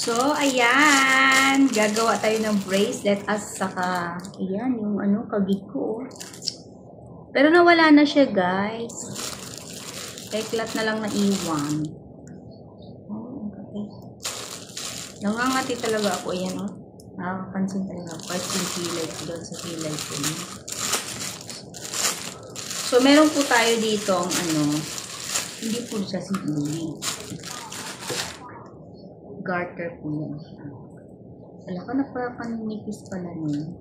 So, ayan. Gagawa tayo ng bracelet at saka, ayan, yung kagig ko. Pero nawala na siya, guys. Teklat na lang na iwan. Oh, okay. Nangangati talaga ako. Ayan, oh. Nakakapansin talaga ako. Kahit yung kilay ko doon sa kilay ko. So, meron po tayo dito ang hindi po siya sibuli. Garter po yan siya. Wala ka na para paninipis pala niya.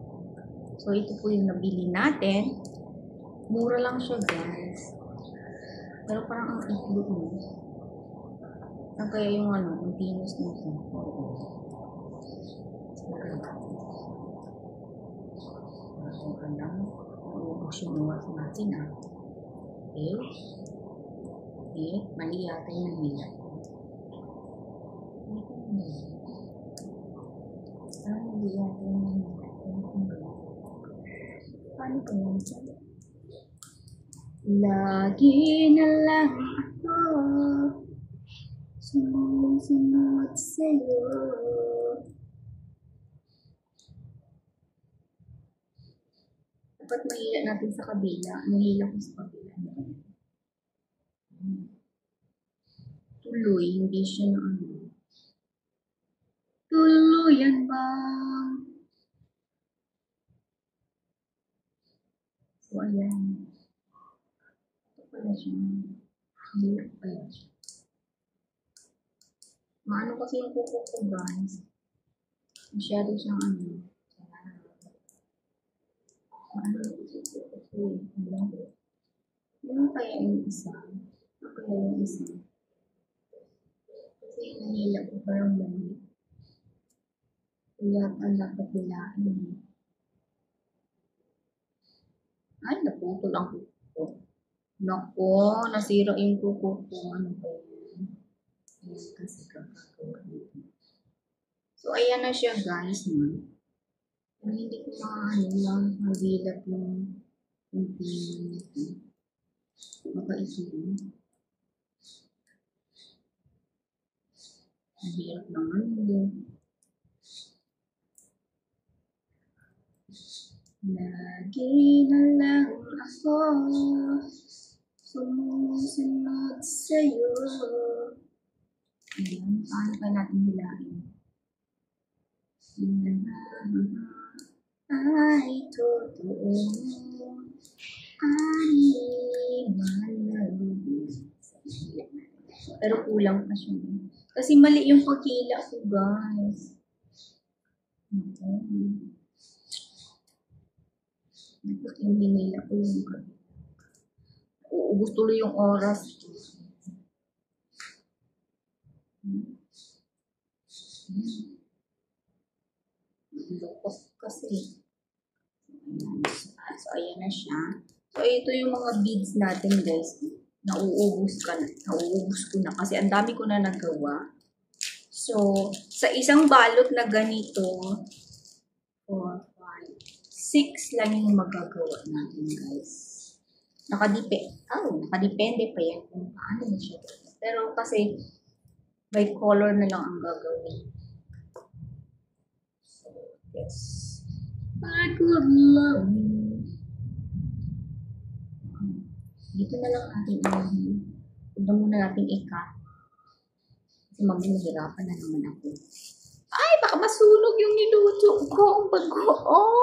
So, ito po yung nabili natin. Mura lang siya, guys. Pero parang ang iklo mo. Ang kaya yung continuous nito. Uubos yung uwas natin, Okay. Okay. Mali yata yung nahila. Mali yata yung nahila. Paano ba yan? Lagi na lang ako sumusunod sa'yo. Dapat mahila natin sa kabila. Nahila ko sa kabila. Tuloy, hindi siya na Tuluyan ba? So, ayan. Ito pala siya. Nahila ko pala siya. Maano kasi yung kuko ko, guys. Masyado siyang Maano yung kuko ko. Ano kaya yung isa? Ano kaya yung isa? Kasi nahila ko parang mali. Kaya ang dapat nilain. Ay, naputol ang kuko ko. Nako, nasira yung kuko ko. Ano ba yan? Ayan kasi kakagawa dito. So, ayan na siya, guys. Pero hindi ko mabilat yung pinag nito. Baka ito yun. Mahirap naman yun. Lagi na lang ako sumusunod sa'yo. Ayan, paano pa natin hilain? Ay, totoo. Ay, malabig. Pero kulang pa siya. Kasi mali yung pagkila ko, guys. Dapat yung hinila ko yung uubos tuloy yung oras. Lukos kasi. So, ayan na siya. So, ito yung mga beads natin, guys. Nauubos ko na. Kasi ang dami ko na nagawa. So, sa isang balot na ganito, 4, 5, 6 lang yung magagawa natin, guys. Nakadepende pa yan kung paano na siya. Pero kasi, by color na lang ang gagawin. So, yes. I could love you. Dito na lang natin huwag na muna natin i-cut. Kasi mamaya mahirapan na naman ako. Ay, baka masunog yung niluto ko. Ang bagoong.